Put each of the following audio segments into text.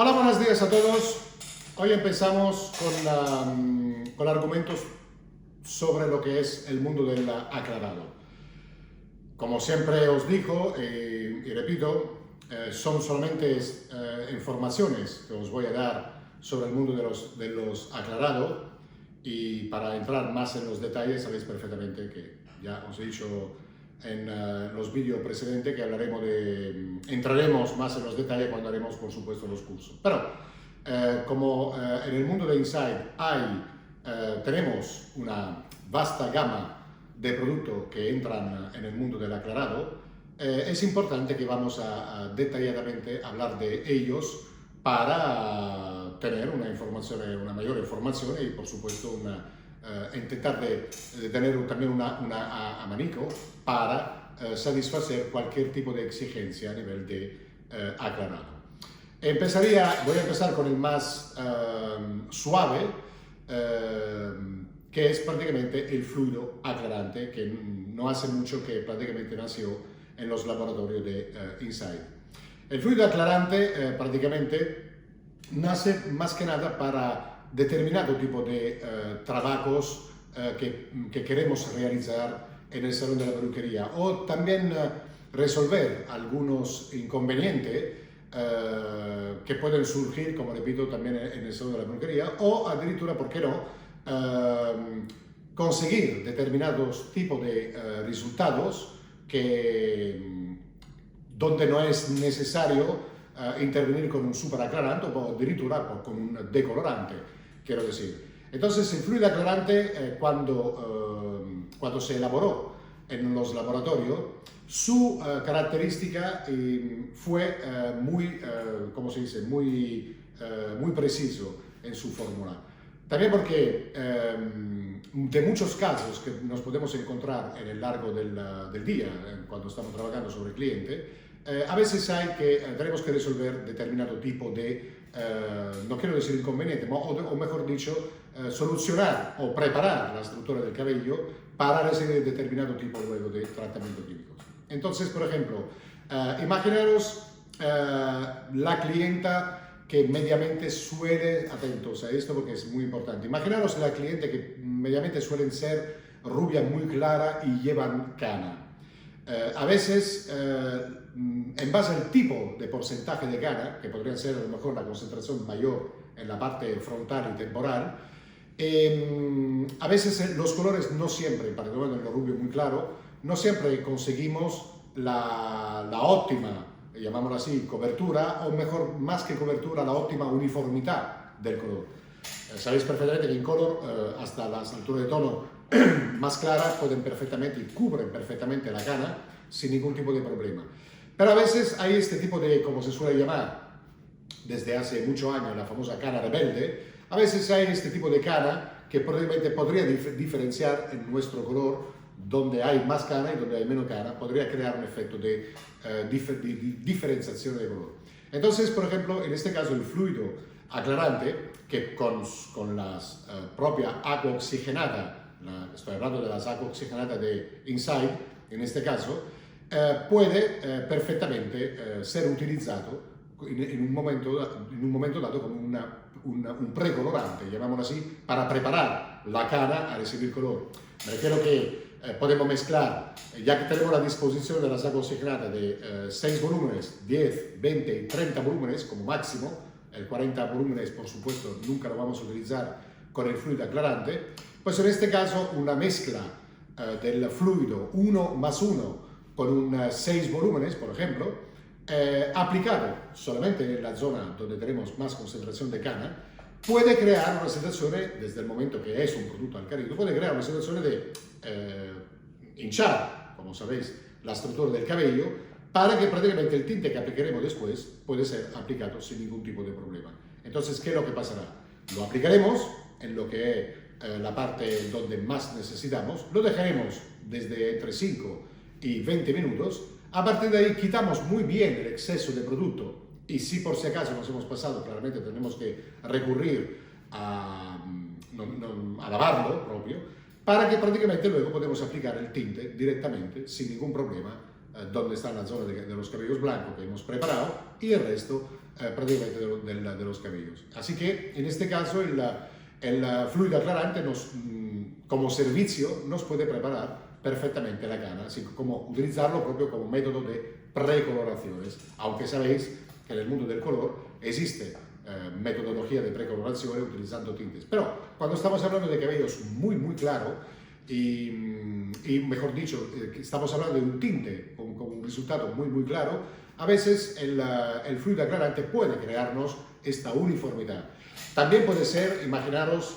Hola, buenos días a todos. Hoy empezamos con argumentos sobre lo que es el mundo del aclarado. Como siempre os digo y repito, son solamente informaciones que os voy a dar sobre el mundo de los aclarados, y para entrar más en los detalles sabéis perfectamente que ya os he dicho en los vídeos precedentes que entraremos más en los detalles cuando haremos, por supuesto, los cursos. Pero como en el mundo de Inside tenemos una vasta gama de productos que entran en el mundo del aclarado, es importante que vamos a detalladamente hablar de ellos para tener una mayor información y, por supuesto, intentar de tener también un abanico para satisfacer cualquier tipo de exigencia a nivel de aclarado. Voy a empezar con el más suave, que es prácticamente el fluido aclarante, que no hace mucho que prácticamente nació en los laboratorios de Inside. El fluido aclarante prácticamente nace más que nada para determinado tipo de trabajos que queremos realizar en el salón de la peluquería, o también resolver algunos inconvenientes que pueden surgir, como repito, también en el salón de la peluquería, o addirittura, ¿por qué no?, conseguir determinados tipos de resultados donde no es necesario intervenir con un superaclarante o addirittura con un decolorante, quiero decir. Entonces, el fluido aclarante, cuando se elaboró en los laboratorios, su característica fue ¿cómo se dice?, muy preciso en su fórmula. También porque de muchos casos que nos podemos encontrar en el largo del día, cuando estamos trabajando sobre el cliente, a veces tenemos que resolver determinado tipo de, no quiero decir inconveniente, o mejor dicho, solucionar o preparar la estructura del cabello para recibir determinado tipo luego de tratamiento químico. Entonces, por ejemplo, imaginaros la clienta que mediamente suele, atentos a esto porque es muy importante, imaginaros la cliente que mediamente suelen ser rubia muy clara y llevan cana. A veces, en base al tipo de porcentaje de cana, que podría ser a lo mejor la concentración mayor en la parte frontal y temporal, a veces los colores no siempre, particularmente en lo rubio muy claro, no siempre conseguimos la óptima, llamámoslo así, cobertura, o mejor, más que cobertura, la óptima uniformidad del color. Sabéis perfectamente que en color, hasta las alturas de tono más claras pueden perfectamente y cubren perfectamente la cana sin ningún tipo de problema. Pero a veces hay este tipo de, como se suele llamar desde hace muchos años, la famosa cana rebelde. A veces hay este tipo de cana que probablemente podría diferenciar en nuestro color, donde hay más cana y donde hay menos cana, podría crear un efecto de diferenciación de color. Entonces, por ejemplo, en este caso el fluido aclarante, que con las propia agua oxigenada, estoy hablando de las aguas oxigenadas de Inside, en este caso, puede perfectamente ser utilizado en un momento dado como un precolorante, llamémoslo así, para preparar la cana a recibir color. Me refiero que podemos mezclar, ya que tenemos la disposición de las aguas oxigenadas de 6 volúmenes, 10, 20 y 30 volúmenes como máximo. El 40 volúmenes, por supuesto, nunca lo vamos a utilizar con el fluido aclarante. Pues en este caso, una mezcla del fluido 1 más 1 con 6 volúmenes, por ejemplo, aplicado solamente en la zona donde tenemos más concentración de cana, puede crear una sensación, desde el momento que es un producto alcalino, puede crear una sensación de hinchar, como sabéis, la estructura del cabello, para que prácticamente el tinte que aplicaremos después puede ser aplicado sin ningún tipo de problema. Entonces, ¿qué es lo que pasará? Lo aplicaremos en lo que es la parte donde más necesitamos, lo dejaremos desde entre 5 y 20 minutos, a partir de ahí quitamos muy bien el exceso de producto, y si por si acaso nos hemos pasado, claramente tenemos que recurrir a lavarlo propio, para que prácticamente luego podemos aplicar el tinte directamente, sin ningún problema, donde está la zona de los cabellos blancos que hemos preparado, y el resto prácticamente de los cabellos. Así que en este caso el fluido aclarante como servicio nos puede preparar perfectamente la cana, así como utilizarlo propio como método de precoloraciones, aunque sabéis que en el mundo del color existe metodología de precoloración utilizando tintes. Pero cuando estamos hablando de cabellos muy claros y mejor dicho, estamos hablando de un tinte con un resultado muy claro, a veces el fluido aclarante puede crearnos esta uniformidad. También puede ser, imaginaros,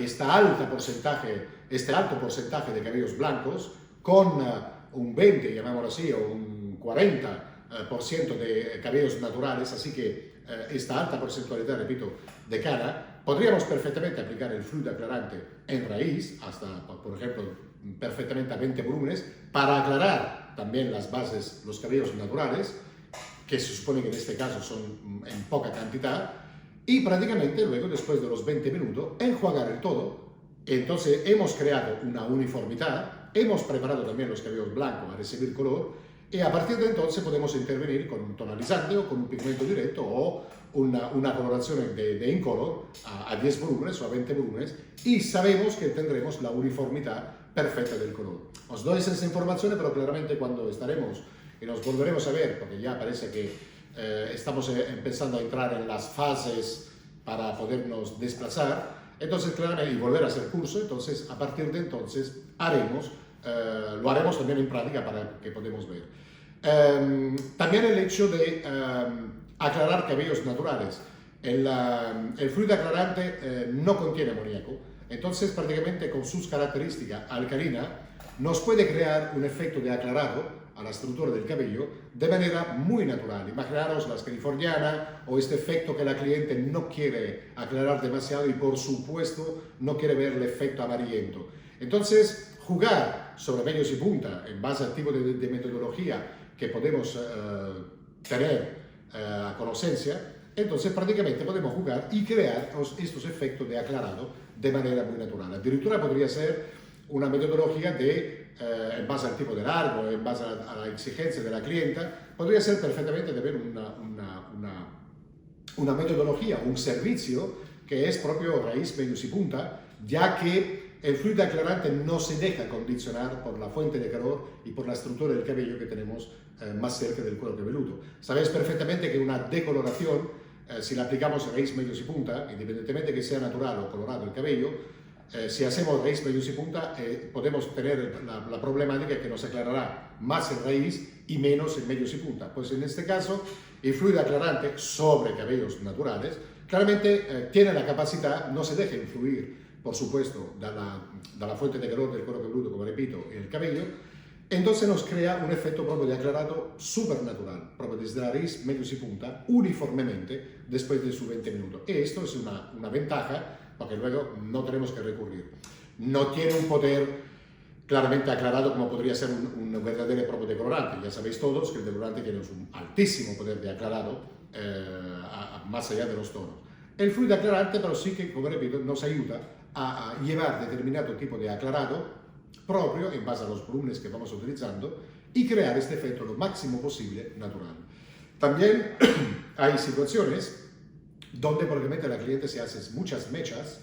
este alto porcentaje de cabellos blancos con un 20, llamémoslo así, o un 40% de cabellos naturales, así que esta alta porcentualidad, repito, de cana, podríamos perfectamente aplicar el fluido aclarante en raíz, hasta, por ejemplo, perfectamente a 20 volúmenes, para aclarar también las bases, los cabellos naturales, que se supone que en este caso son en poca cantidad, y prácticamente luego, después de los 20 minutos, enjuagar el todo. Entonces hemos creado una uniformidad, hemos preparado también los cabellos blancos a recibir color, y a partir de entonces podemos intervenir con un tonalizante o con un pigmento directo o una coloración de incolor a 10 volúmenes o a 20 volúmenes, y sabemos que tendremos la uniformidad perfecta del color. Os doy esas informaciones, pero claramente cuando estaremos y nos volveremos a ver, porque ya parece que estamos empezando a entrar en las fases para podernos desplazar, entonces claramente, y volver a hacer curso, entonces a partir de entonces lo haremos también en práctica para que podamos ver. También el hecho de aclarar cabellos naturales. El fluido aclarante no contiene amoníaco, entonces prácticamente con sus características alcalinas nos puede crear un efecto de aclarado a la estructura del cabello de manera muy natural. Imaginaros las californianas o este efecto que la cliente no quiere aclarar demasiado y por supuesto no quiere ver el efecto amarillento. Entonces, jugar sobre medios y punta en base al tipo de metodología que podemos tener a conocencia, entonces prácticamente podemos jugar y crear estos efectos de aclarado de manera muy natural. Addirittura podría ser una metodología en base al tipo de largo, en base a la exigencia de la clienta, podría ser perfectamente de ver una metodología, un servicio que es propio raíz, medios y punta, ya que el fluido aclarante no se deja condicionar por la fuente de calor y por la estructura del cabello que tenemos más cerca del cuero cabelludo. Sabéis perfectamente que una decoloración, si la aplicamos a raíz, medios y punta, independientemente que sea natural o colorado el cabello, si hacemos raíz, medios y punta, podemos tener la problemática que nos aclarará más en raíz y menos en medios y punta. Pues en este caso, el fluido aclarante sobre cabellos naturales, claramente tiene la capacidad, no se deja influir, por supuesto, de la fuente de calor del cuero cabelludo, como repito, el cabello, entonces nos crea un efecto propio de aclarado supernatural, proprio desde la raíz, medios y punta, uniformemente, después de sus 20 minutos. Y esto es una ventaja, porque luego no tenemos que recurrir. No tiene un poder claramente aclarado como podría ser un verdadero propio decolorante. Ya sabéis todos que el decolorante tiene un altísimo poder de aclarado, más allá de los tonos. El fluido aclarante, pero sí que, como repito, nos ayuda a llevar determinado tipo de aclarado propio en base a los volúmenes que vamos utilizando y crear este efecto lo máximo posible natural. También hay situaciones donde probablemente la cliente se hace muchas mechas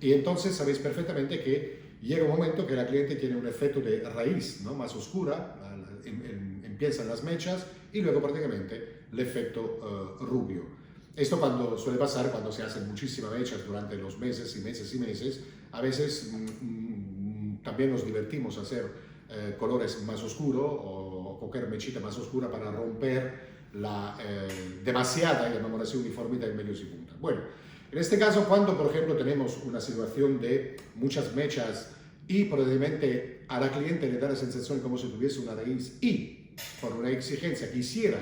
y entonces sabéis perfectamente que llega un momento que la cliente tiene un efecto de raíz, ¿no?, más oscura, empiezan las mechas y luego prácticamente el efecto rubio. Esto suele pasar cuando se hacen muchísimas mechas durante los meses y meses y meses. A veces también nos divertimos a hacer colores más oscuros o coger mechita más oscura para romper la demasiada, llamémoslo así, uniformidad en medios y punta. Bueno, en este caso, cuando por ejemplo tenemos una situación de muchas mechas y probablemente a la cliente le da la sensación como si tuviese una raíz y por una exigencia quisiera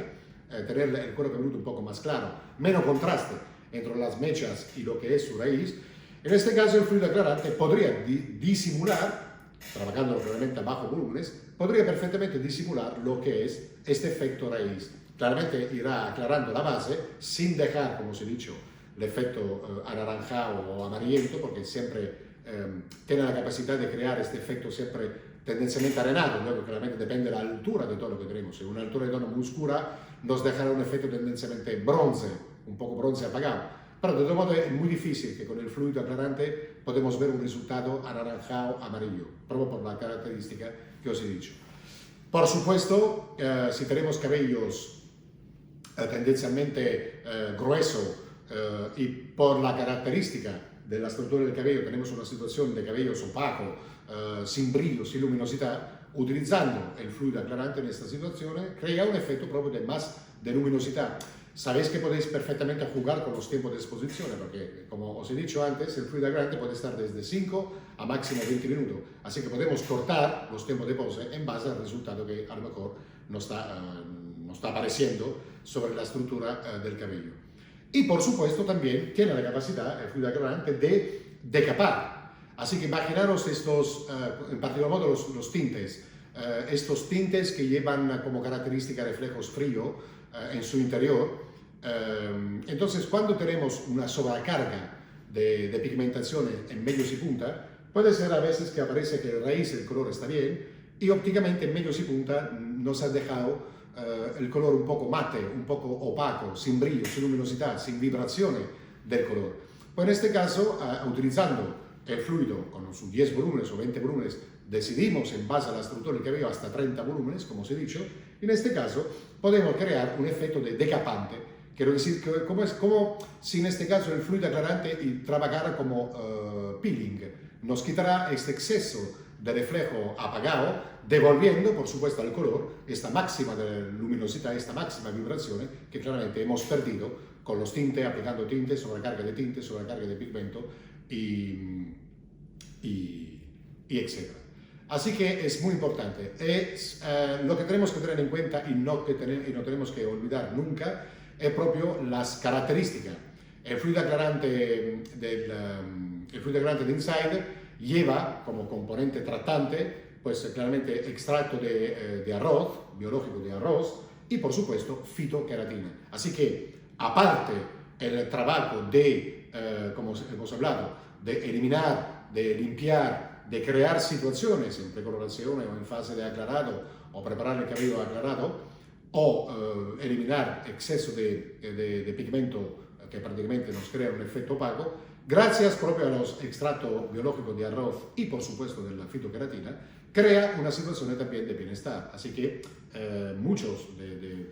tener el cuero cabelludo un poco más claro, menos contraste entre las mechas y lo que es su raíz, en este caso el fluido aclarante podría disimular, trabajando realmente a bajo volúmenes, podría perfectamente disimular lo que es este efecto raíz. Claramente irá aclarando la base sin dejar, como os he dicho, el efecto anaranjado o amarillento, porque siempre tiene la capacidad de crear este efecto siempre tendencialmente arenado, luego claramente depende de la altura de tono que tenemos. En una altura de tono muy oscura nos dejará un efecto tendencialmente bronce, un poco bronce apagado. Pero de todo modo es muy difícil que con el fluido aclarante podemos ver un resultado anaranjado amarillo, proprio por la característica que os he dicho. Por supuesto, si tenemos cabellos tendencialmente gruesos y por la característica de la estructura del cabello tenemos una situación de cabellos opacos, sin brillo, sin luminosidad, utilizando el fluido aclarante en esta situación crea un efecto propio de más de luminosidad. Sabéis que podéis perfectamente jugar con los tiempos de exposición, porque como os he dicho antes, el fluido aclarante puede estar desde 5 a máximo 20 minutos, así que podemos cortar los tiempos de pose en base al resultado que a lo mejor nos está apareciendo sobre la estructura del cabello. Y por supuesto también tiene la capacidad, el fluido aclarante, de decapar. Así que imaginaros estos, en particular modo los tintes, estos tintes que llevan como característica reflejos fríos en su interior. Entonces, cuando tenemos una sobrecarga de pigmentación en medios y punta, puede ser a veces que aparece que el raíz del color está bien y ópticamente en medios y punta nos ha dejado el color un poco mate, un poco opaco, sin brillo, sin luminosidad, sin vibraciones del color. Pues en este caso, utilizando el fluido con sus 10 volúmenes o 20 volúmenes, decidimos en base a la estructura del cabello hasta 30 volúmenes, como os he dicho, en este caso podemos crear un efecto de decapante. Quiero decir que como si en este caso el fluido aclarante trabajara como peeling, nos quitará este exceso de reflejo apagado, devolviendo, por supuesto, al color esta máxima de luminosidad, esta máxima vibración que claramente hemos perdido con los tintes, aplicando tintes, sobrecarga de tintes, sobrecarga de pigmento y etc. Así que es muy importante. Lo que tenemos que tener en cuenta y no tenemos que olvidar nunca es propio las características. El fluido aclarante de Inside lleva como componente tratante, pues claramente extracto de arroz, biológico de arroz, y por supuesto fitoqueratina. Así que, aparte el trabajo de, como hemos hablado, de eliminar, de limpiar, de crear situaciones en precoloración o en fase de aclarado, o preparar el cabello aclarado, o eliminar exceso de pigmento que prácticamente nos crea un efecto opaco, gracias proprio a los extractos biológicos de arroz y por supuesto de la fitoqueratina, crea una situación también de bienestar. Así que muchos de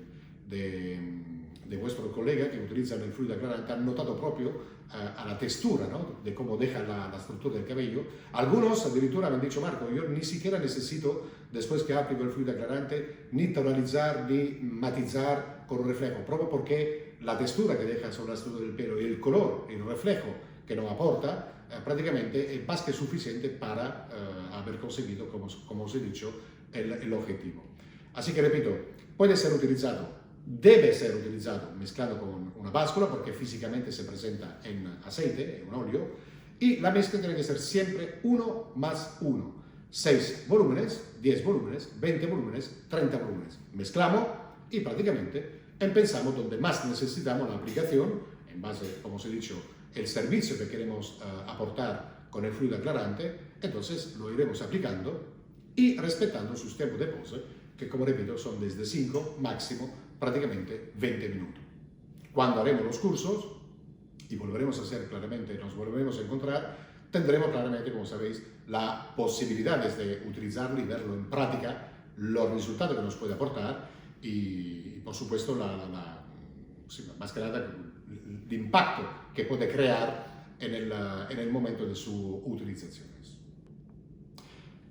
vuestros colegas que utilizan el fluido aclarante han notado propio a la textura, ¿no? De cómo deja la estructura del cabello. Algunos addirittura me han dicho: Marco, yo ni siquiera necesito, después que aplico el fluido aclarante, ni tonalizar ni matizar con un reflejo, proprio porque la textura que deja sobre la estructura del pelo y el color, el reflejo que nos aporta, prácticamente es más que suficiente para haber conseguido, como os he dicho, el objetivo. Así que repito, puede ser utilizado, debe ser utilizado mezclado con una báscula porque físicamente se presenta en aceite, en un óleo, y la mezcla tiene que ser siempre 1 más 1. 6 volúmenes, 10 volúmenes, 20 volúmenes, 30 volúmenes. Mezclamos y prácticamente empezamos donde más necesitamos la aplicación, en base, como os he dicho, el servicio que queremos aportar con el fluido aclarante, entonces lo iremos aplicando y respetando sus tiempos de pose, que como repito son desde 5 máximo prácticamente 20 minutos. Cuando haremos los cursos y volveremos a hacer claramente, nos volveremos a encontrar, tendremos claramente, como sabéis, la posibilidad de utilizarlo y verlo en práctica, los resultados que nos puede aportar y por supuesto más que nada el impacto que puede crear en el momento de su utilización.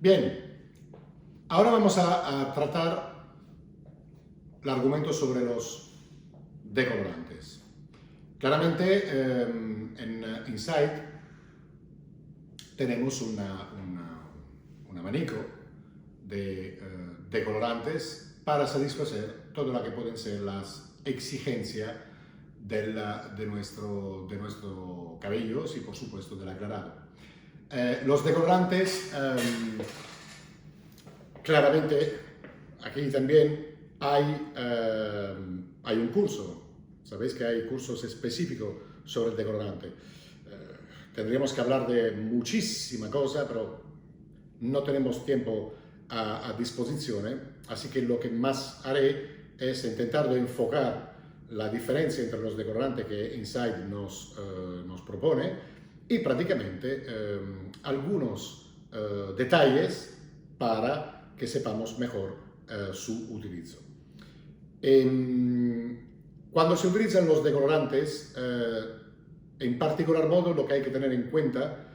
Bien, ahora vamos a tratar el argumento sobre los decolorantes. Claramente en Inside tenemos un abanico de decolorantes para satisfacer todo lo que pueden ser las exigencias de nuestro cabello y por supuesto del aclarado. Los decolorantes, claramente aquí también hay un curso. Sabéis que hay cursos específicos sobre el decolorante. Tendríamos que hablar de muchísima cosa, pero no tenemos tiempo a disposición, así que lo que más haré es intentar de enfocar la diferencia entre los decolorantes que Inside nos propone y prácticamente algunos detalles para que sepamos mejor su utilizo. Cuando se utilizan los decolorantes, en particular modo lo que hay que tener en cuenta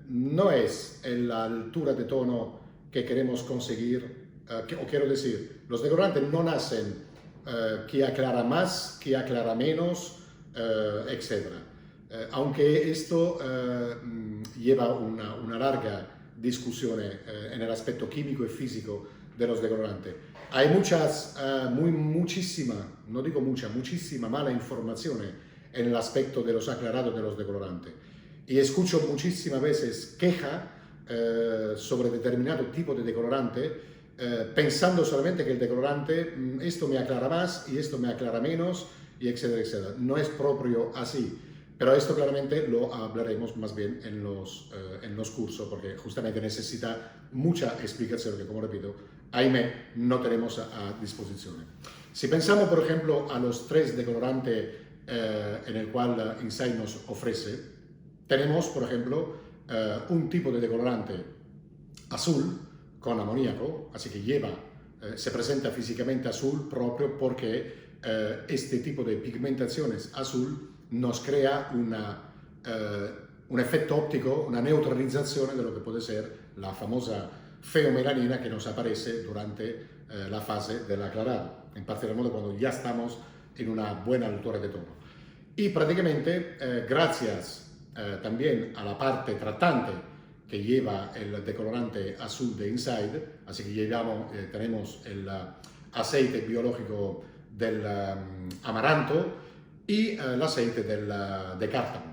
no es la altura de tono que queremos conseguir, o quiero decir, los decolorantes no nacen que aclara más, que aclara menos, etc. Aunque esto lleva una larga discusión en el aspecto químico y físico de los decolorantes. Hay muchísima, no digo mucha, muchísima mala información en el aspecto de los aclarados de los decolorantes. Y escucho muchísimas veces queja sobre determinado tipo de decolorante, pensando solamente que el decolorante, esto me aclara más y esto me aclara menos, y etcétera, etcétera. No es propio así, pero esto claramente lo hablaremos más bien en los cursos, porque justamente necesita mucha explicación que, como repito, ahimè, no tenemos a disposición. Si pensamos, por ejemplo, a los 3 decolorantes en el cual Inside nos ofrece, tenemos, por ejemplo, un tipo de decolorante azul con amoníaco, así que se presenta físicamente azul proprio porque este tipo de pigmentaciones azul nos crea un efecto óptico, una neutralización de lo que puede ser la famosa feomelanina que nos aparece durante la fase del aclarado, en particular modo cuando ya estamos en una buena altura de tono. Y prácticamente, gracias también a la parte tratante que lleva el decolorante azul de Inside, así que tenemos el aceite biológico del amaranto y el aceite de cártamo.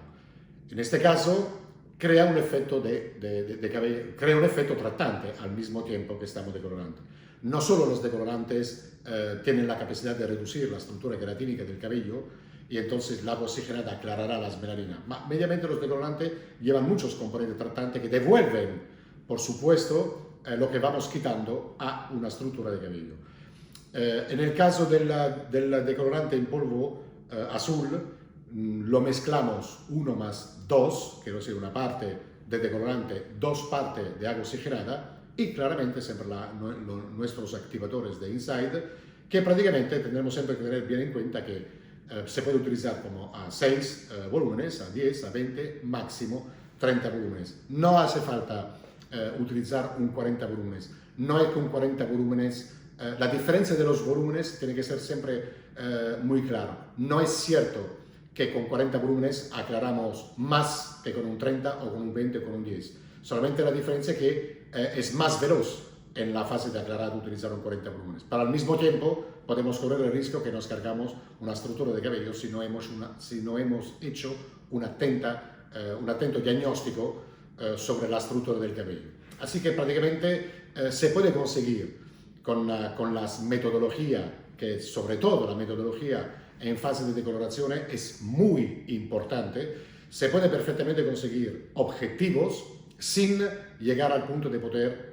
En este caso, crea un efecto de cabello, crea un efecto tratante al mismo tiempo que estamos decolorando. No solo los decolorantes tienen la capacidad de reducir la estructura queratínica del cabello y entonces el agua oxigenada aclarará las melaninas, pero mediamente los decolorantes llevan muchos componentes tratantes que devuelven, por supuesto, lo que vamos quitando a una estructura de cabello. En el caso del decolorante en polvo azul, lo mezclamos 1 más 2, quiero decir una parte de decolorante, 2 partes de agua oxigenada y claramente siempre nuestros activadores de Inside, que prácticamente tendremos siempre que tener bien en cuenta que se puede utilizar como a 6 volúmenes, a 10, a 20, máximo 30 volúmenes. No hace falta utilizar un 40 volúmenes. No es que un 40 volúmenes, la diferencia de los volúmenes tiene que ser siempre muy claro. No es cierto que con 40 volúmenes aclaramos más que con un 30 o con un 20 o con un 10. Solamente la diferencia es que es más veloz en la fase de aclarado utilizar un 40 volúmenes. Pero al mismo tiempo podemos correr el riesgo que nos cargamos una estructura de cabello si no hemos hecho un atento diagnóstico sobre la estructura del cabello. Así que prácticamente se puede conseguir con las metodologías, que sobre todo la metodología en fase de decoloración es muy importante, se puede perfectamente conseguir objetivos sin llegar al punto de poder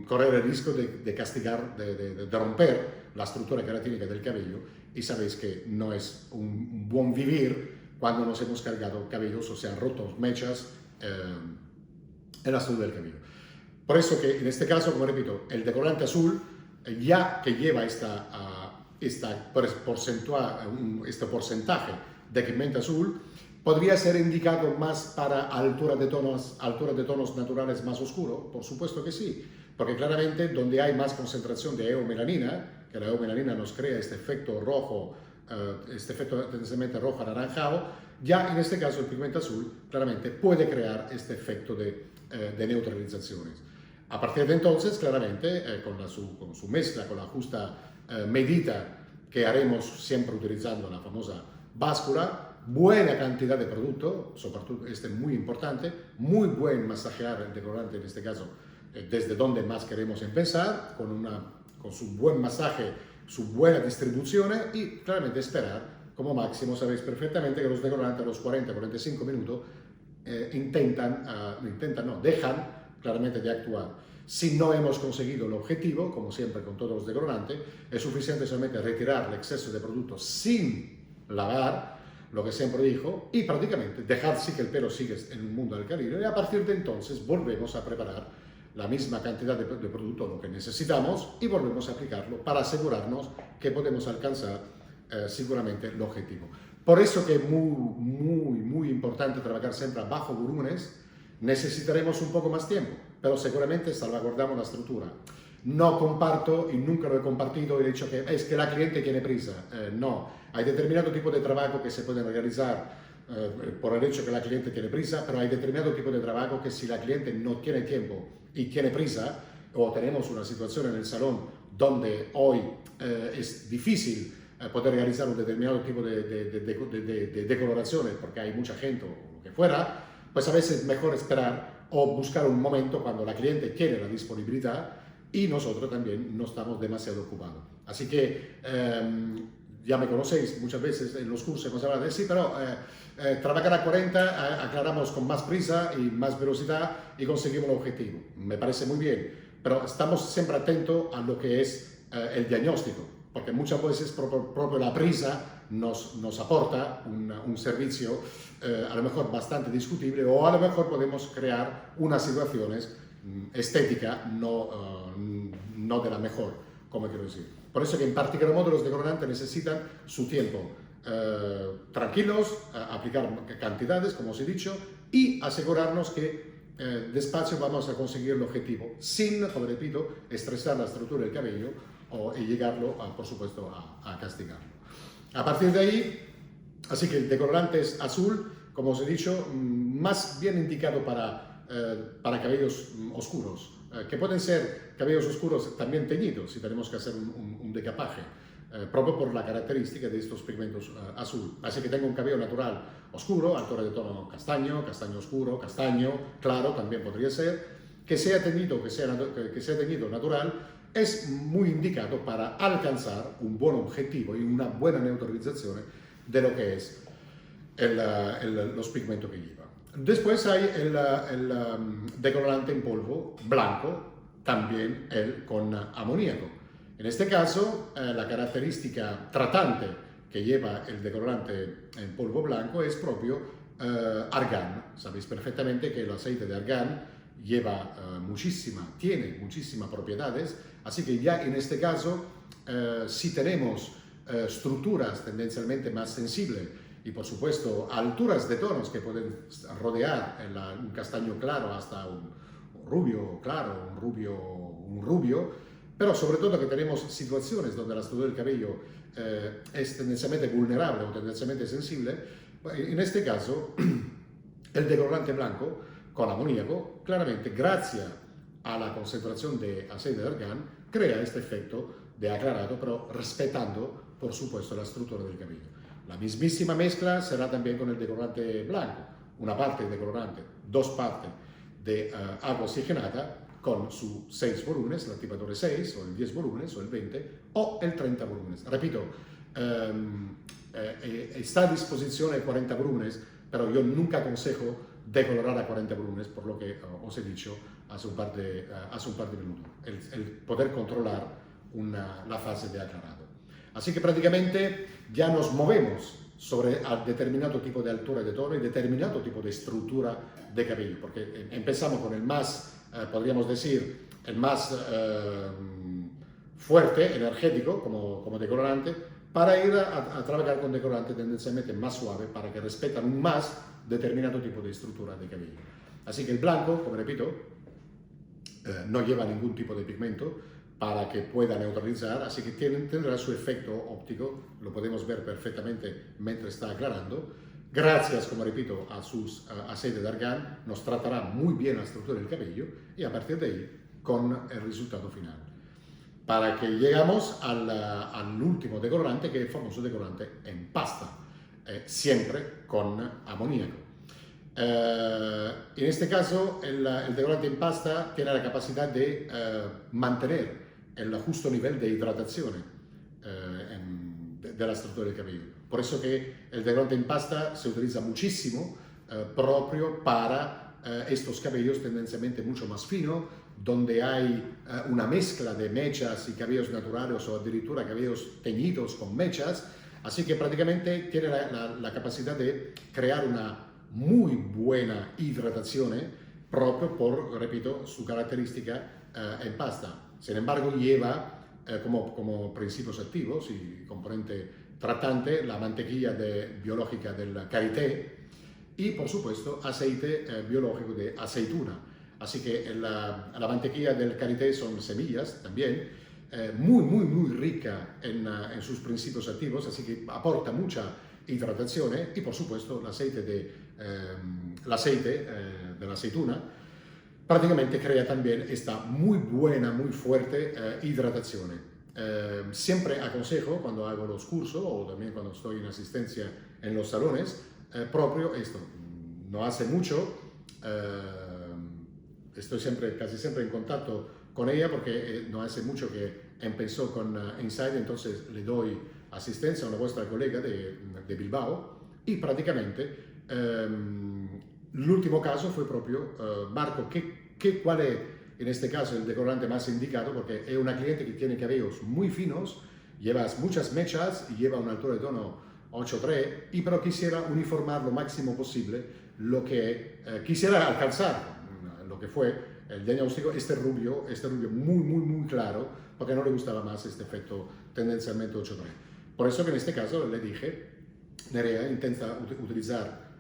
correr el riesgo de castigar, de romper la estructura queratínica del cabello, y sabéis que no es un buen vivir cuando nos hemos cargado cabellos o se han roto mechas en la estructura del cabello. Por eso que en este caso, como repito, el decolorante azul, ya que lleva este porcentaje de pigmento azul, podría ser indicado más para altura de tonos naturales más oscuros, por supuesto que sí, porque claramente donde hay más concentración de eomelanina, que la eomelanina nos crea este efecto rojo, este efecto intensamente rojo anaranjado, ya en este caso el pigmento azul claramente puede crear este efecto de neutralizaciones. A partir de entonces, claramente, con su mezcla, con la justa medida que haremos siempre utilizando la famosa báscula, buena cantidad de producto, sobre todo este es muy importante, muy buen masajear el decolorante en este caso, desde donde más queremos empezar, con su buen masaje, su buena distribución y claramente esperar, como máximo sabéis perfectamente que los decolorantes a los 40-45 minutos dejan claramente de actuar. Si no hemos conseguido el objetivo, como siempre con todos los decolorantes, es suficiente solamente retirar el exceso de producto sin lavar, lo que siempre dijo, y prácticamente dejar sí que el pelo sigue en un mundo alcalino, y a partir de entonces volvemos a preparar la misma cantidad de producto, lo que necesitamos, y volvemos a aplicarlo para asegurarnos que podemos alcanzar seguramente el objetivo. Por eso que es muy importante trabajar siempre a bajo volúmenes. Necesitaremos un poco más tiempo, pero seguramente salvaguardamos la estructura. No comparto, y nunca lo he compartido, el hecho que es que la cliente tiene prisa. No, hay determinado tipo de trabajo que se pueden realizar por el hecho que la cliente tiene prisa, pero hay determinado tipo de trabajo que si la cliente no tiene tiempo y tiene prisa, o tenemos una situación en el salón donde hoy es difícil poder realizar un determinado tipo de decoloraciones porque hay mucha gente o lo que fuera, pues a veces es mejor esperar o buscar un momento cuando la cliente tiene la disponibilidad y nosotros también no estamos demasiado ocupados. Así que ya me conocéis, muchas veces en los cursos hemos hablado de sí, pero trabajar a 40 aclaramos con más prisa y más velocidad y conseguimos el objetivo. Me parece muy bien, pero estamos siempre atentos a lo que es el diagnóstico, porque muchas veces proprio la prisa nos aporta un servicio a lo mejor bastante discutible, o a lo mejor podemos crear unas situaciones estéticas no de la mejor, como quiero decir. Por eso que en particular modo los decolorantes necesitan su tiempo. Tranquilos, aplicar cantidades, como os he dicho, y asegurarnos que despacio vamos a conseguir el objetivo, sin, como repito, estresar la estructura del cabello y llegarlo, por supuesto, a castigarlo. A partir de ahí, así que el decolorante es azul, como os he dicho, más bien indicado para cabellos oscuros, que pueden ser cabellos oscuros también teñidos, si tenemos que hacer un decapaje, propio por la característica de estos pigmentos azul. Así que tengo un cabello natural oscuro, altura de tono castaño, castaño oscuro, castaño claro también podría ser, que sea teñido, que sea teñido natural, es muy indicado para alcanzar un buen objetivo y una buena neutralización de lo que es los pigmentos que lleva. Después hay el decolorante en polvo blanco, también con amoníaco. En este caso, la característica tratante que lleva el decolorante en polvo blanco es propio argán. Sabéis perfectamente que el aceite de argán tiene muchísimas propiedades, así que ya en este caso, si tenemos estructuras tendencialmente más sensibles y por supuesto alturas de tonos que pueden rodear un castaño claro hasta un rubio claro, un rubio, pero sobre todo que tenemos situaciones donde la estructura del cabello es tendencialmente vulnerable o tendencialmente sensible, en este caso el decolorante blanco con amoníaco, claramente gracias a la concentración de aceite de argán, crea este efecto de aclarado, pero respetando, por supuesto, la estructura del cabello. La mismísima mezcla será también con el decolorante blanco, una parte de decolorante, dos partes de agua oxigenada con sus 6 volúmenes, el activador 6, o el 10 volúmenes, o el 20, o el 30 volúmenes. Repito, está a disposición el 40 volúmenes, pero yo nunca aconsejo decolorar a 40 volúmenes, por lo que os he dicho hace un par de minutos, el poder controlar la fase de aclarado. Así que prácticamente ya nos movemos sobre determinado tipo de altura de tono y determinado tipo de estructura de cabello, porque empezamos con el más, podríamos decir, el más fuerte, energético, como decolorante, para ir a trabajar con decolorante tendencialmente más suave, para que respetan más determinado tipo de estructura de cabello. Así que el blanco, como repito, no lleva ningún tipo de pigmento para que pueda neutralizar, así que tendrá su efecto óptico, lo podemos ver perfectamente mientras está aclarando. Gracias, como repito, a sus aceites de argán, nos tratará muy bien la estructura del cabello y a partir de ahí con el resultado final. Para que llegamos al último decolorante, que es el famoso decolorante en pasta, siempre con amoníaco. En este caso, el decolorante en pasta tiene la capacidad de mantener el justo nivel de hidratación de la estructura del cabello. Por eso que el decolorante en pasta se utiliza muchísimo propio para estos cabellos tendencialmente mucho más finos, donde hay una mezcla de mechas y cabellos naturales o addirittura cabellos teñidos con mechas. Así que prácticamente tiene la capacidad de crear una muy buena hidratación propio por, repito, su característica en pasta. Sin embargo, lleva como principios activos y componente tratante la mantequilla biológica del karité y, por supuesto, aceite biológico de aceituna. Así que la mantequilla del karité son semillas también, muy rica en sus principios activos, así que aporta mucha hidratación y, por supuesto, el aceite de la aceituna prácticamente crea también esta muy buena, muy fuerte hidratación. Siempre aconsejo cuando hago los cursos o también cuando estoy en asistencia en los salones, propio esto. No hace mucho, estoy casi siempre en contacto con ella porque no hace mucho que empezó con Inside, entonces le doy asistencia a una vuestra colega de Bilbao y prácticamente l'ultimo caso fue proprio Marco, ¿cuál es en este caso el decolorante más indicado? Porque es una cliente que tiene cabellos muy finos, lleva muchas mechas y lleva una altura de tono 8,3 y pero quisiera uniformar lo máximo posible lo que quisiera alcanzar, lo que fue el diagnóstico, este rubio muy claro, porque no le gustaba más este efecto tendencialmente 8,3. Por eso que en este caso le dije, Nerea intenta utilizar,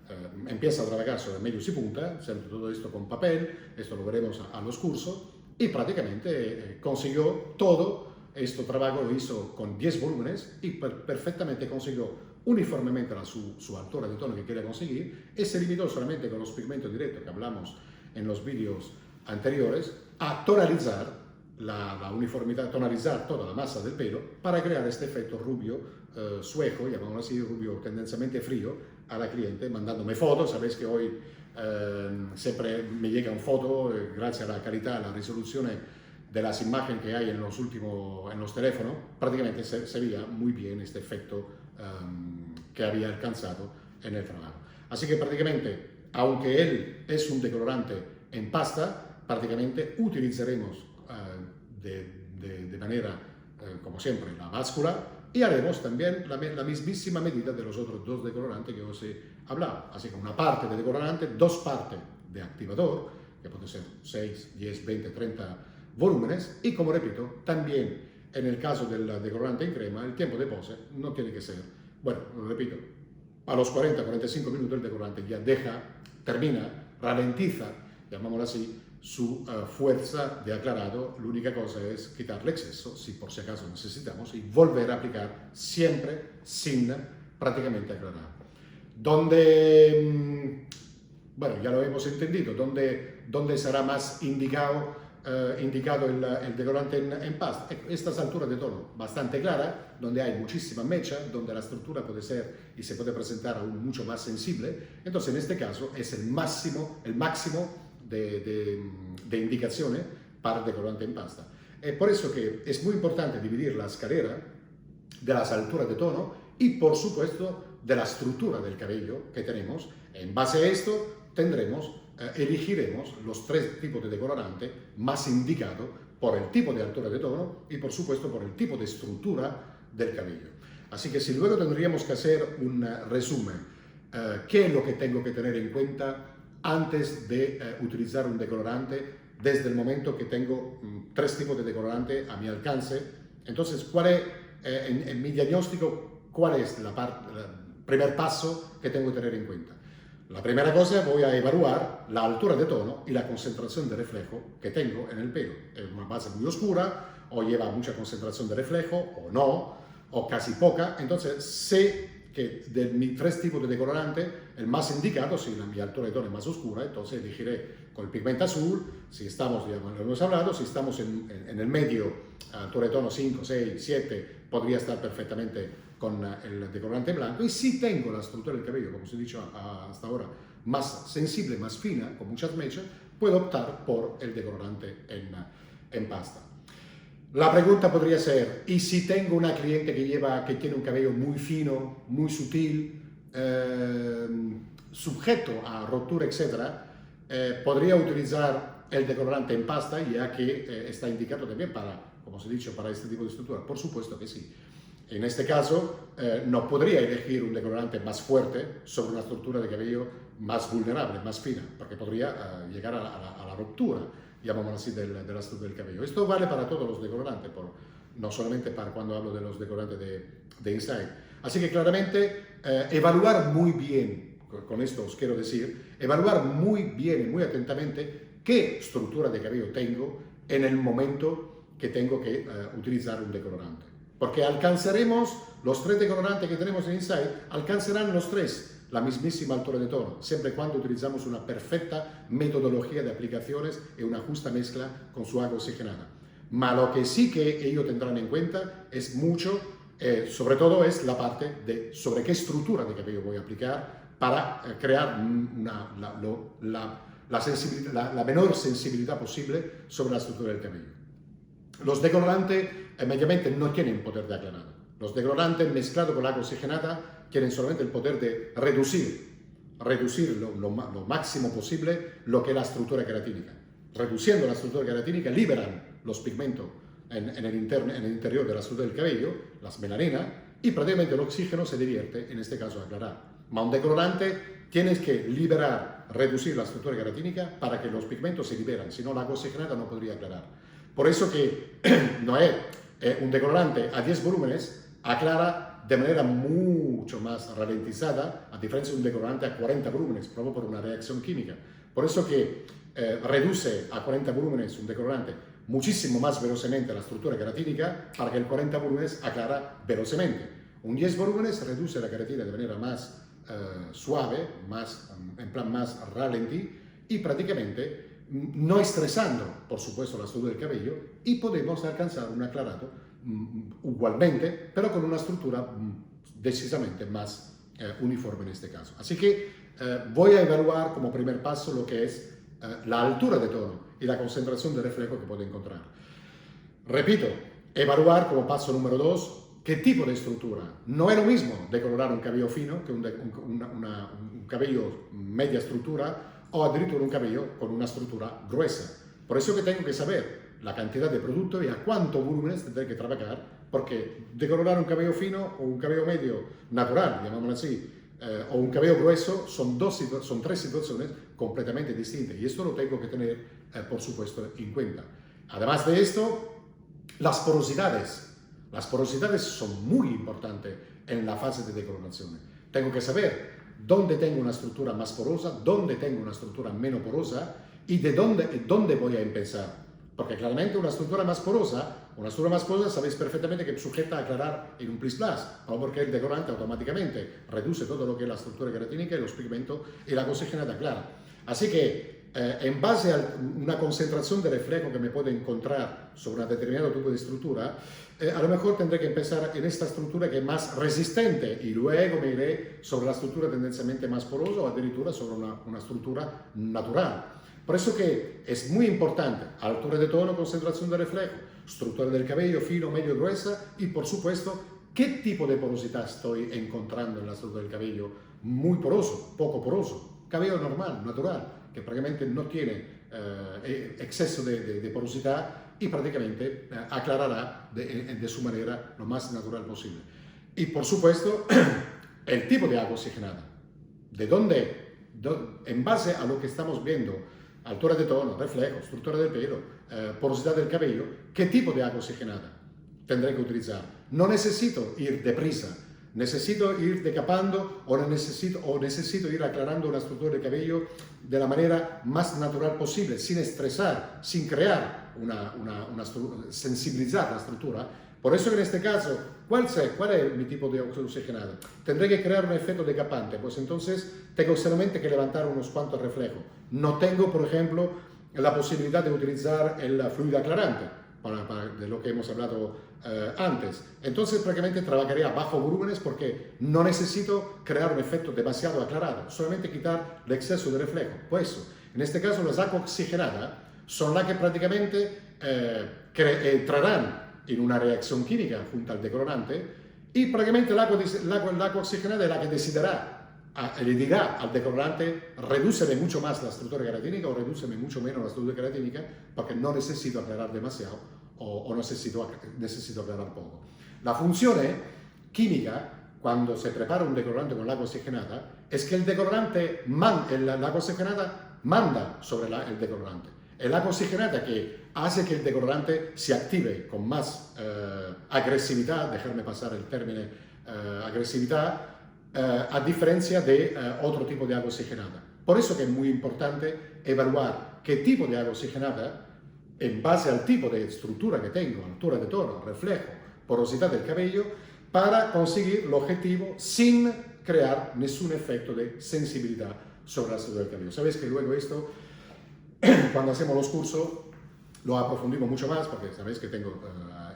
empieza a trabajar sobre medios y punta, siempre todo esto con papel, esto lo veremos a los cursos, y prácticamente consiguió todo, este trabajo lo hizo con 10 volúmenes y perfectamente consiguió uniformemente su altura de tono que quería conseguir y se limitó solamente con los pigmentos directos que hablamos en los vídeos anteriores a tonalizar la uniformidad, tonalizar toda la masa del pelo para crear este efecto rubio sueco, llamamos así, rubio tendencialmente frío, a la cliente, mandándome fotos. Sabéis que hoy siempre me llegan fotos, gracias a la calidad, a la resolución de las imágenes que hay en los teléfonos, prácticamente se veía muy bien este efecto que había alcanzado en el trabajo. Así que prácticamente, aunque él es un decolorante en pasta, prácticamente utilizaremos de manera, como siempre, la báscula y haremos también la mismísima medida de los otros dos decolorantes que os he hablado. Así que una parte de decolorante, dos partes de activador, que puede ser 6, 10, 20, 30 volúmenes, y como repito, también en el caso del decolorante en crema, el tiempo de pose no tiene que ser, bueno, lo repito, a los 40-45 minutos el decolorante ya termina, ralentiza, llamámoslo así, su fuerza de aclarado. La única cosa es quitar el exceso, si por si acaso necesitamos, y volver a aplicar siempre sin prácticamente aclarar. Bueno, ya lo hemos entendido, donde será más indicado el decolorante en pasta. Estas alturas de tono bastante clara, donde hay muchísima mecha, donde la estructura puede ser y se puede presentar aún mucho más sensible. Entonces, en este caso, es el máximo de indicaciones para el decolorante en pasta. Es por eso que es muy importante dividir la escalera de las alturas de tono y, por supuesto, de la estructura del cabello que tenemos. En base a esto, elegiremos los 3 tipos de decolorante más indicados por el tipo de altura de tono y, por supuesto, por el tipo de estructura del cabello. Así que si luego tendríamos que hacer un resumen, ¿qué es lo que tengo que tener en cuenta antes de utilizar un decolorante desde el momento que tengo 3 tipos de decolorante a mi alcance? Entonces, ¿cuál es, en mi diagnóstico, cuál es el primer paso que tengo que tener en cuenta? La primera cosa, voy a evaluar la altura de tono y la concentración de reflejo que tengo en el pelo. Es una base muy oscura, o lleva mucha concentración de reflejo, o no, o casi poca. Entonces, sé que de mis 3 tipos de decolorante, el más indicado, si mi altura de tono es más oscura, entonces elegiré con el pigmento azul. Si estamos, ya lo hemos hablado, si estamos en el medio, altura de tono 5, 6, 7, podría estar perfectamente con el decolorante blanco. Y si tengo la estructura del cabello, como os he dicho hasta ahora, más sensible, más fina, con muchas mechas, puedo optar por el decolorante en pasta. La pregunta podría ser, ¿y si tengo una cliente que tiene un cabello muy fino, muy sutil, sujeto a rotura, etcétera, podría utilizar el decolorante en pasta, ya que está indicado también para, como se ha dicho, para este tipo de estructura. Por supuesto que sí. En este caso, no podría elegir un decolorante más fuerte sobre una estructura de cabello más vulnerable, más fina, porque podría llegar a la ruptura, llamémoslo así, de la estructura del cabello. Esto vale para todos los decolorantes, no solamente para cuando hablo de los decolorantes de Insight. Así que claramente, evaluar muy bien, con esto os quiero decir, evaluar muy bien y muy atentamente qué estructura de cabello tengo en el momento que tengo que utilizar un decolorante. Porque alcanzaremos, los 3 decolorantes que tenemos en Insight, alcanzarán los 3 la mismísima altura de tono, siempre y cuando utilizamos una perfecta metodología de aplicaciones y una justa mezcla con su agua oxigenada. Ma lo que sí que ellos tendrán en cuenta es mucho, sobre todo es la parte de sobre qué estructura de cabello voy a aplicar para crear la menor sensibilidad posible sobre la estructura del cabello. Los decolorantes mediamente no tienen poder de aclarado. Los decolorantes mezclados con agua oxigenada tienen solamente el poder de reducir lo máximo posible lo que es la estructura queratínica. Reduciendo la estructura queratínica liberan los pigmentos en el interior de la estructura del cabello, las melaninas, y prácticamente el oxígeno se divierte, en este caso, a aclarar. Ma un decolorante tienes que reducir la estructura queratínica para que los pigmentos se liberan, si no la agua oxigenada no podría aclarar. Por eso que no es un decolorante a 10 volúmenes, aclara de manera mucho más ralentizada, a diferencia de un decolorante a 40 volúmenes, proprio por una reacción química. Por eso que reduce a 40 volúmenes un decolorante muchísimo más velozmente la estructura queratínica para que el 40 volúmenes aclara velozmente. Un 10 volúmenes reduce la queratina de manera más suave, en plan más ralentí, y prácticamente no estresando, por supuesto, la estructura del cabello, y podemos alcanzar un aclarado igualmente, pero con una estructura decisamente más uniforme en este caso. Así que voy a evaluar como primer paso lo que es la altura de tono y la concentración de reflejo que puedo encontrar. Repito, evaluar como paso número 2 qué tipo de estructura. No es lo mismo decolorar un cabello fino que un cabello media estructura o addirittura un cabello con una estructura gruesa. Por eso que tengo que saber la cantidad de producto y a cuántos volúmenes tendré que trabajar, porque decolorar un cabello fino o un cabello medio natural, llamémoslo así, o un cabello grueso son 3 situaciones completamente distintas, y esto lo tengo que tener, por supuesto, en cuenta. Además de esto, las porosidades. Las porosidades son muy importantes en la fase de decoloración. Tengo que saber dónde tengo una estructura más porosa, dónde tengo una estructura menos porosa y de dónde voy a empezar. Porque claramente una estructura más porosa sabéis perfectamente que sujeta a aclarar en un plis-plas, no porque el decolorante automáticamente reduce todo lo que es la estructura queratínica y los pigmentos y la oxigenada clara. Así que en base a una concentración de reflejo que me puedo encontrar sobre un determinado tipo de estructura, a lo mejor tendré que empezar en esta estructura que es más resistente y luego me iré sobre la estructura tendencialmente más porosa o addirittura sobre una estructura natural. Por eso que es muy importante altura de tono, concentración de reflejo, estructura del cabello fino, medio, gruesa y por supuesto qué tipo de porosidad estoy encontrando en la estructura del cabello. Muy poroso, poco poroso, cabello normal, natural, que prácticamente no tiene exceso de porosidad y prácticamente aclarará de su manera lo más natural posible. Y por supuesto el tipo de agua oxigenada, en base a lo que estamos viendo, altura de tono, reflejo, estructura del pelo, porosidad del cabello, qué tipo de agua oxigenada tendré que utilizar. No necesito ir deprisa, necesito ir decapando o necesito ir aclarando la estructura del cabello de la manera más natural posible, sin estresar, sin crear sensibilizar la estructura. Por eso en este caso, ¿cuál es mi tipo de oxigenada? Tendré que crear un efecto decapante, pues entonces tengo solamente que levantar unos cuantos reflejos. No tengo, por ejemplo, la posibilidad de utilizar el fluido aclarante, de lo que hemos hablado antes. Entonces prácticamente trabajaré a bajo volúmenes porque no necesito crear un efecto demasiado aclarado, solamente quitar el exceso de reflejo. Pues en este caso las aguas oxigenadas son las que prácticamente entrarán en una reacción química junto al decolorante y prácticamente el agua oxigenada es la que decidirá le dirá al decolorante, redúceme mucho más la estructura queratínica o redúceme mucho menos la estructura queratínica porque no necesito aclarar demasiado o necesito aclarar poco. La función química, cuando se prepara un decolorante con agua oxigenada, es que el agua oxigenada manda sobre el decolorante. El agua oxigenada que hace que el decolorante se active con más agresividad, dejarme pasar el término agresividad, a diferencia de otro tipo de agua oxigenada. Por eso que es muy importante evaluar qué tipo de agua oxigenada, en base al tipo de estructura que tengo, altura de tono, reflejo, porosidad del cabello, para conseguir el objetivo sin crear ningún efecto de sensibilidad sobre la estructura del cabello. Sabéis que luego esto, cuando hacemos los cursos, lo aprofundimos mucho más, porque sabéis que tengo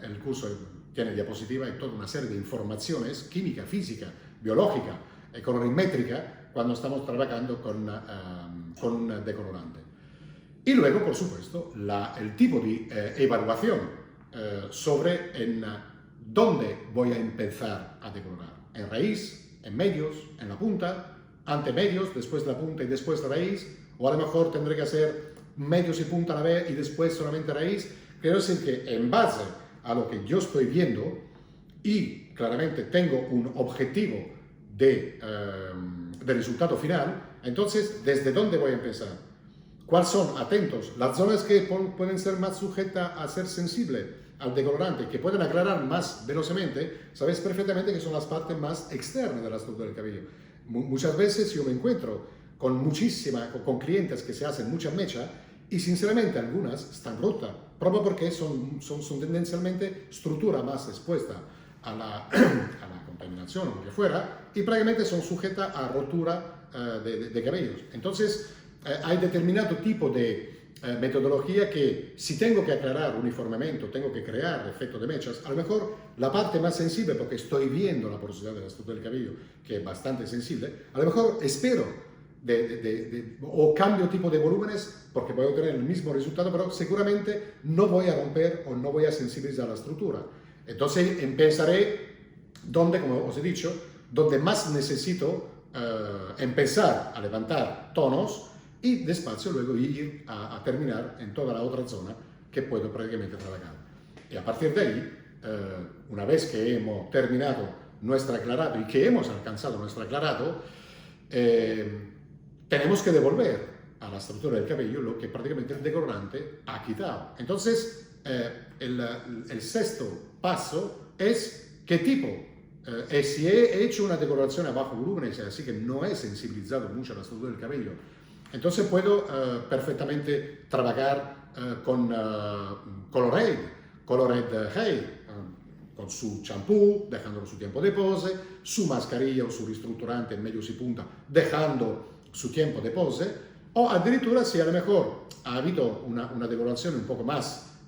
el curso tiene diapositiva y toda una serie de informaciones química, física, biológica, colorimétrica, cuando estamos trabajando con un decolorante. Y luego, por supuesto, el tipo de evaluación sobre dónde voy a empezar a decolorar. En raíz, en medios, en la punta, ante medios, después la punta y después la raíz, o a lo mejor tendré que hacer medios y punta a la vez y después solamente raíz. Quiero decir que en base a lo que yo estoy viendo y claramente tengo un objetivo de resultado final, entonces, ¿desde dónde voy a empezar? ¿Cuáles son, atentos, las zonas que pueden ser más sujetas a ser sensibles al decolorante, que pueden aclarar más velozmente? Sabéis perfectamente que son las partes más externas de la estructura del cabello. Muchas veces yo me encuentro con clientes que se hacen mucha mecha y sinceramente algunas están rotas, proprio porque son tendencialmente estructura más expuesta a la contaminación o lo que fuera, y prácticamente son sujetas a rotura de cabellos. Entonces, hay determinado tipo de metodología que si tengo que aclarar uniformemente, tengo que crear efecto de mechas, a lo mejor la parte más sensible, porque estoy viendo la porosidad de la estructura del cabello, que es bastante sensible, a lo mejor espero o cambio tipo de volúmenes porque voy a obtener el mismo resultado, pero seguramente no voy a romper o no voy a sensibilizar la estructura. Entonces empezaré donde, como os he dicho, donde más necesito empezar a levantar tonos y despacio luego ir a terminar en toda la otra zona que puedo prácticamente trabajar. Y a partir de ahí, una vez que hemos terminado nuestro aclarado y que hemos alcanzado nuestro aclarado, tenemos que devolver a la estructura del cabello lo que prácticamente el decolorante ha quitado. Entonces, el sexto paso es qué tipo. Si he hecho una decoloración a bajo volumen, así que no he sensibilizado mucho la estructura del cabello, entonces puedo perfectamente trabajar con Colored Hair, con su champú, dejándolo su tiempo de pose, su mascarilla o su reestructurante en medios y punta, dejando su tiempo de pose, o addirittura si a lo mejor ha habido una decoloración un poco más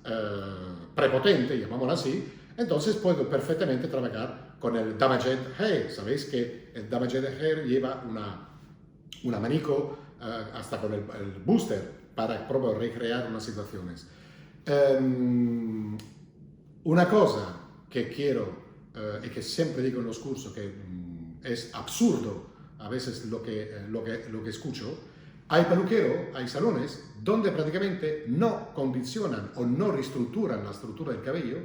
prepotente, llamámosla así, entonces puedo perfectamente trabajar con el Damaged Hair. Sabéis que el Damaged Hair lleva un abanico hasta con el booster para proprio recrear unas situaciones. Una cosa que quiero y que siempre digo en los cursos que es absurdo a veces lo que escucho, hay peluqueros, hay salones donde prácticamente no condicionan o no reestructuran la estructura del cabello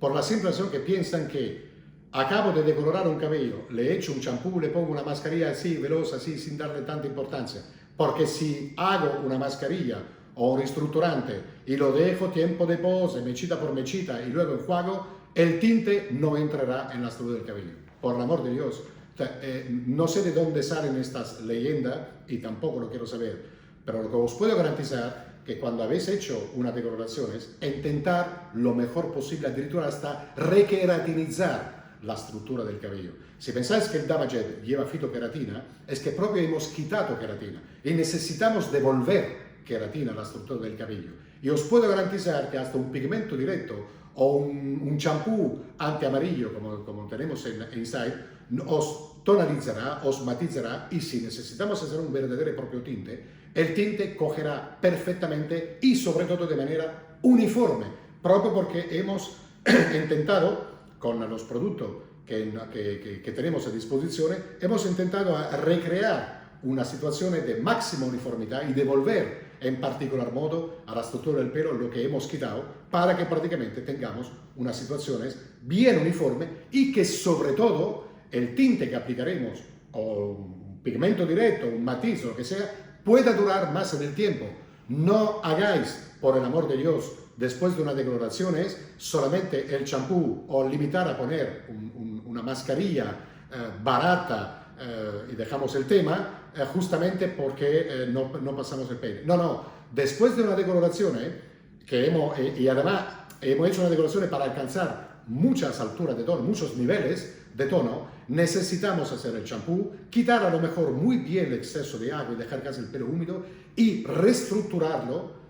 por la simple razón que piensan que acabo de decolorar un cabello, le echo un champú, le pongo una mascarilla así, veloz, así, sin darle tanta importancia, porque si hago una mascarilla o un reestructurante y lo dejo tiempo de pose, mechita por mechita y luego enjuago, el tinte no entrará en la estructura del cabello. Por el amor de Dios. No sé de dónde salen estas leyendas y tampoco lo quiero saber, pero lo que os puedo garantizar que cuando habéis hecho una decoloración es intentar lo mejor posible, addirittura hasta requeratinizar la estructura del cabello. Si pensáis que el Damaged lleva fitoqueratina, es que proprio hemos quitado queratina y necesitamos devolver queratina a la estructura del cabello. Y os puedo garantizar que hasta un pigmento directo o un champú antiamarillo como tenemos en Inside os tonalizará, os matizará y si necesitamos hacer un verdadero propio tinte, el tinte cogerá perfectamente y sobre todo de manera uniforme, proprio porque hemos intentado con los productos que tenemos a disposición, hemos intentado recrear una situación de máxima uniformidad y devolver en particular modo a la estructura del pelo lo que hemos quitado para que prácticamente tengamos unas situaciones bien uniformes y que sobre todo el tinte que aplicaremos o un pigmento directo, un matiz o lo que sea, pueda durar más en el tiempo. No hagáis, por el amor de Dios, después de una decoloración solamente el champú o limitar a poner una mascarilla barata y dejamos el tema justamente porque no pasamos el peine. No, después de una decoloración y además hemos hecho una decoloración para alcanzar muchas alturas de tono, muchos niveles de tono, necesitamos hacer el champú, quitar a lo mejor muy bien el exceso de agua y dejar casi el pelo húmedo y reestructurarlo,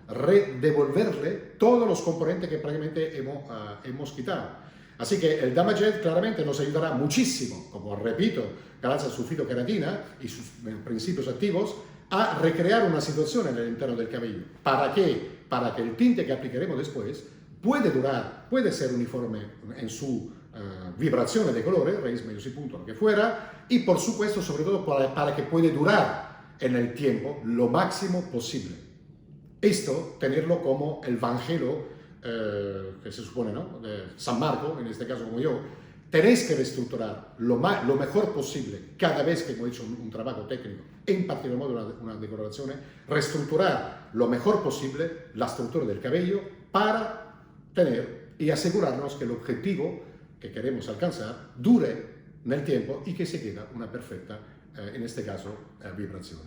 devolverle todos los componentes que prácticamente hemos quitado. Así que el Damajet claramente nos ayudará muchísimo, como repito, gracias a su fitoqueratina y sus principios activos, a recrear una situación en el interno del cabello. ¿Para qué? Para que el tinte que aplicaremos después puede ser uniforme en su vibración de colores, raíz, medios y punto, lo que fuera, y por supuesto, sobre todo, para que puede durar en el tiempo lo máximo posible. Esto, tenerlo como el Vangelo, que se supone, ¿no? De San Marco, en este caso como yo, tenéis que reestructurar lo mejor posible cada vez que hemos hecho un trabajo técnico, en particular modo una decoloración, reestructurar lo mejor posible la estructura del cabello para tener y asegurarnos que el objetivo que queremos alcanzar dure en el tiempo y que se quede una perfecta, en este caso, vibración.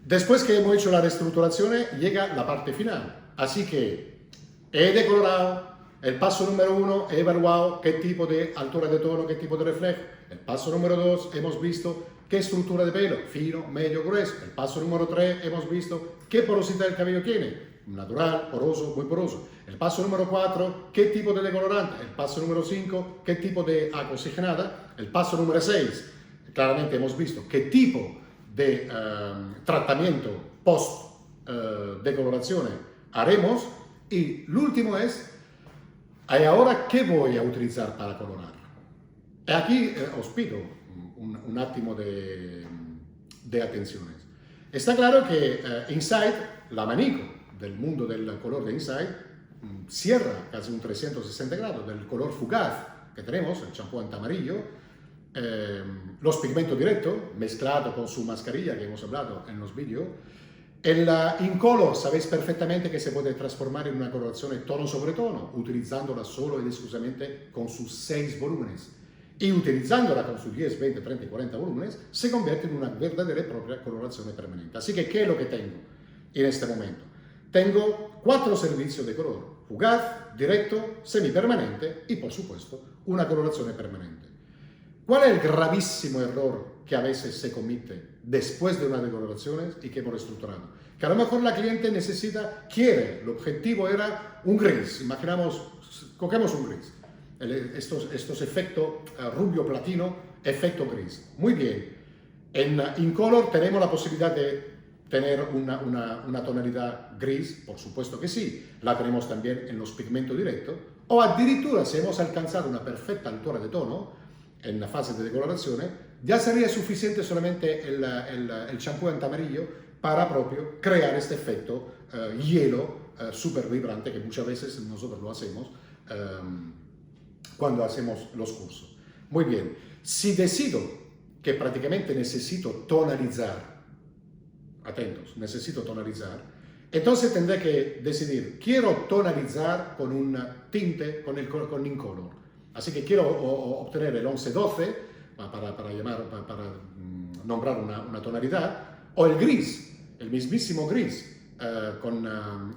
Después que hemos hecho la reestructuración, llega la parte final. Así que he decolorado, el paso número 1 he evaluado qué tipo de altura de tono, qué tipo de reflejo. El paso número 2 hemos visto qué estructura de pelo, fino, medio, grueso. El paso número 3 hemos visto qué porosidad del cabello tiene, natural, poroso, muy poroso. El paso número 4, qué tipo de decolorante. El paso número 5, qué tipo de agua oxigenada. El paso número 6, claramente hemos visto qué tipo de tratamiento post decoloración haremos. Y el último es, ¿y ahora qué voy a utilizar para colorar? Y aquí os pido un attimo de atenciones. Está claro que Inside, el abanico del mundo del color de Inside, cierra casi un 360 grados del color fugaz que tenemos, el champú antamarillo, los pigmentos directos, mezclado con su mascarilla que hemos hablado en los vídeos. El Incolor, sabéis perfectamente que se puede transformar en una coloración tono sobre tono, utilizándola solo y exclusivamente con sus 6 volúmenes. Y utilizándola con sus 10, 20, 30 y 40 volúmenes, se convierte en una verdadera y propia coloración permanente. Así que, ¿qué es lo que tengo en este momento? Tengo 4 servicios de color: fugaz, directo, semipermanente y, por supuesto, una coloración permanente. ¿Cuál es el gravísimo error que a veces se comete después de una decoloración y que hemos reestructurado? Que a lo mejor la cliente el objetivo era un gris, cogemos un gris, estos efectos rubio platino, efecto gris. Muy bien, en Incolor tenemos la posibilidad de tener una tonalidad gris, por supuesto que sí, la tenemos también en los pigmentos directos, o addirittura si hemos alcanzado una perfecta altura de tono en la fase de decoloración, ya sería suficiente solamente el champú antamarillo para propio crear este efecto hielo súper vibrante que muchas veces nosotros lo hacemos cuando hacemos los cursos. Muy bien, si decido que prácticamente necesito tonalizar, atentos, necesito tonalizar, entonces tendré que decidir, quiero tonalizar con un tinte, con Incolor. Así que quiero obtener el 11-12 para nombrar una tonalidad, o el gris, el mismísimo gris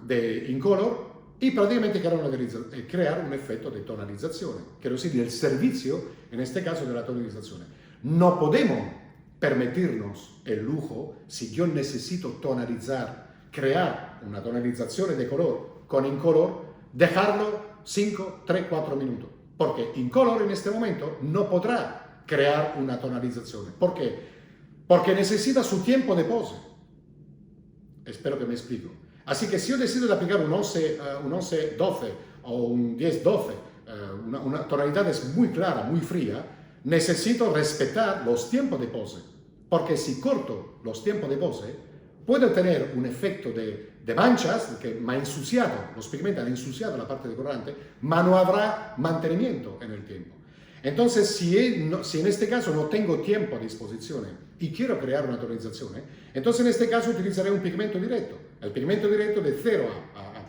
de Incolor, y prácticamente crear un efecto de tonalización, quiero decir, el servicio, en este caso de la tonalización. No podemos permitirnos el lujo, si yo necesito tonalizar, crear una tonalización de color con Incolor, dejarlo 5, 3, 4 minutos. Porque Incolor en este momento no podrá crear una tonalización. ¿Por qué? Porque necesita su tiempo de pose. Espero que me explico. Así que si yo decido de aplicar un 11-12 o un 10-12, una tonalidad es muy clara, muy fría, necesito respetar los tiempos de pose, porque si corto los tiempos de pose, puedo tener un efecto de manchas que me ha ensuciado, los pigmentos han ensuciado la parte decolorante, pero no habrá mantenimiento en el tiempo. Entonces, si en este caso no tengo tiempo a disposición y quiero crear una tonización, entonces en este caso utilizaré un pigmento directo. El pigmento directo de 0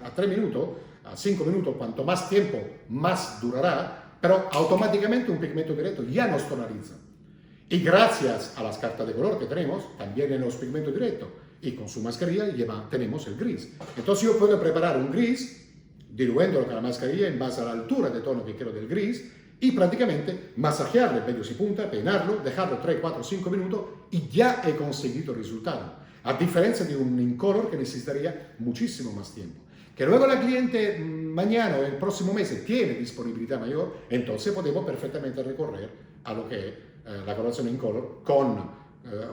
a 3 minutos, a 5 minutos, cuanto más tiempo, más durará, pero automáticamente un pigmento directo ya nos tonaliza. Y gracias a las cartas de color que tenemos, también en los pigmentos directos, y con su mascarilla tenemos el gris. Entonces yo puedo preparar un gris, diluyéndolo con la mascarilla en base a la altura de tono que quiero del gris, y prácticamente masajearlo en medios y punta, peinarlo, dejarlo 3, 4, 5 minutos y ya he conseguido el resultado. A diferencia de un incolor que necesitaría muchísimo más tiempo. Que luego la cliente mañana o el próximo mes tiene disponibilidad mayor, entonces podemos perfectamente recorrer a lo que es la coloración incolor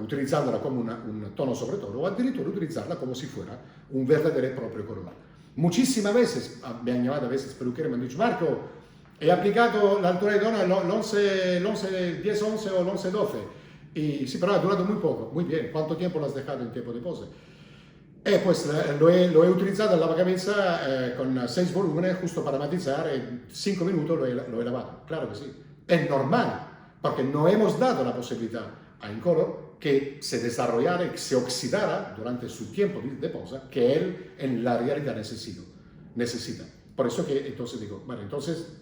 utilizándola como un tono sobre tono o addirittura utilizarla como si fuera un verdadero y propio color. Muchísimas veces me han llamado a veces peluqueros y me han dicho: Marco, he aplicado la altura de tono el 10-11 o el 11-12 y sí, pero ha durado muy poco. Muy bien, ¿cuánto tiempo lo has dejado en tiempo de pose? Pues lo he utilizado en lavacabezza con 6 volúmenes justo para matizar, en 5 minutos lo he lavado. Claro que sí, es normal, porque no hemos dado la posibilidad a Incolor que se desarrollara y que se oxidara durante su tiempo de posa, que él en la realidad necesita. Por eso que entonces digo, bueno, entonces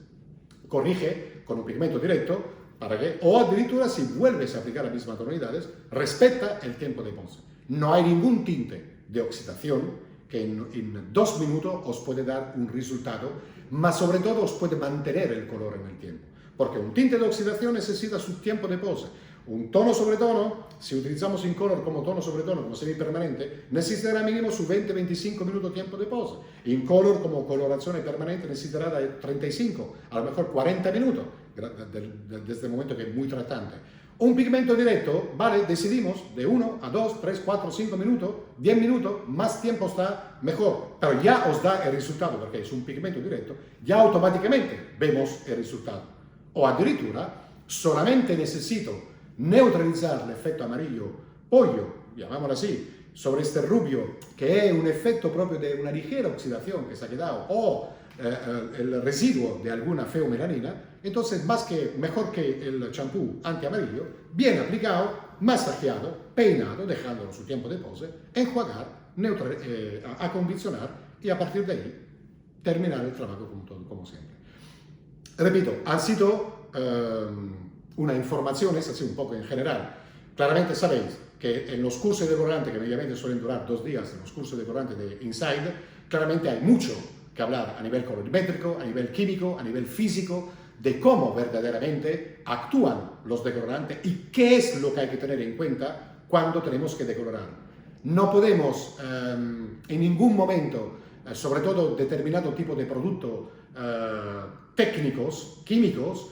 corrige con un pigmento directo, para que, o addirittura si vuelves a aplicar las mismas tonalidades, respeta el tiempo de pose. No hay ningún tinte de oxidación que en 2 minutos os puede dar un resultado, mas sobre todo os puede mantener el color en el tiempo. Porque un tinte de oxidación necesita su tiempo de pose. Un tono sobre tono, si utilizamos Incolor como tono sobre tono, como semipermanente, necesitará mínimo su 20-25 minutos tiempo de pose. Incolor como coloración permanente necesitará de 35, a lo mejor 40 minutos, desde el momento que es muy tratante. Un pigmento directo, vale, decidimos de 1 a 2, 3, 4, 5 minutos, 10 minutos, más tiempo está mejor, pero ya os da el resultado, porque es un pigmento directo, ya automáticamente vemos el resultado. O addirittura, solamente necesito neutralizar el efecto amarillo pollo, llamámoslo así, sobre este rubio, que es un efecto propio de una ligera oxidación que se ha quedado, o el residuo de alguna feomelanina, entonces mejor que el champú antiamarillo, bien aplicado, masajeado, peinado, dejándolo su tiempo de pose, enjuagar, acondicionar y a partir de ahí terminar el trabajo como siempre. Repito, han sido una información, es así un poco en general. Claramente sabéis que en los cursos de decolorante, que mediamente suelen durar 2 días, en los cursos de decolorante de Inside, claramente hay mucho que hablar a nivel colorimétrico, a nivel químico, a nivel físico, de cómo verdaderamente actúan los decolorantes y qué es lo que hay que tener en cuenta cuando tenemos que decolorar. No podemos en ningún momento, sobre todo determinado tipo de productos técnicos, químicos,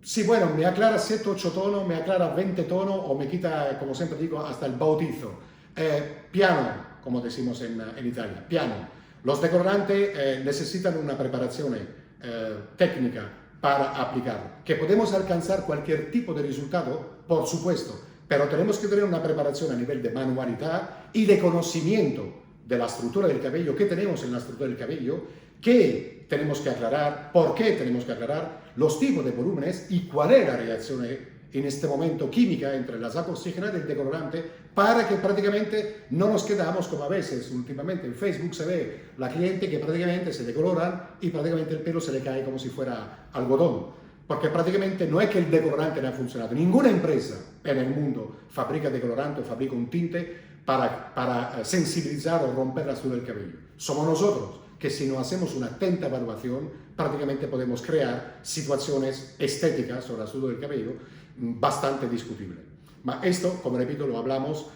sí, bueno, me aclara 7, 8 tonos, me aclara 20 tonos o me quita, como siempre digo, hasta el bautizo. Piano, como decimos en Italia, piano. Los decolorantes necesitan una preparación técnica para aplicar. Que podemos alcanzar cualquier tipo de resultado, por supuesto, pero tenemos que tener una preparación a nivel de manualidad y de conocimiento de la estructura del cabello, qué tenemos en la estructura del cabello, qué tenemos que aclarar, por qué tenemos que aclarar, los tipos de volúmenes y cuál es la reacción en este momento química entre las aguas oxigenadas y el decolorante, para que prácticamente no nos quedamos como a veces últimamente en Facebook se ve la cliente que prácticamente se decoloran y prácticamente el pelo se le cae como si fuera algodón, porque prácticamente no es que el decolorante no ha funcionado. Ninguna empresa en el mundo fabrica decolorante o fabrica un tinte para sensibilizar o romper la estructura del cabello. Somos nosotros que si no hacemos una atenta evaluación, prácticamente podemos crear situaciones estéticas sobre la estructura del cabello bastante discutibles. Ma esto, como repito, lo hablamos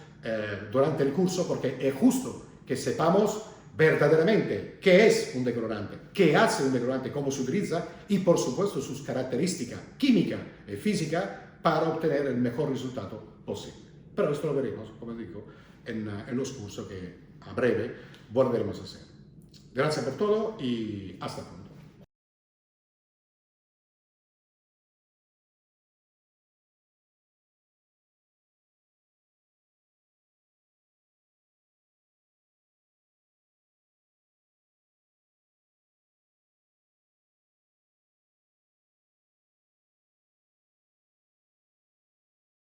durante el curso porque es justo que sepamos verdaderamente qué es un decolorante, qué hace un decolorante, cómo se utiliza y, por supuesto, sus características químicas y físicas para obtener el mejor resultado posible. Pero esto lo veremos, como digo, en los cursos que a breve volveremos a hacer. Gracias por todo y hasta pronto.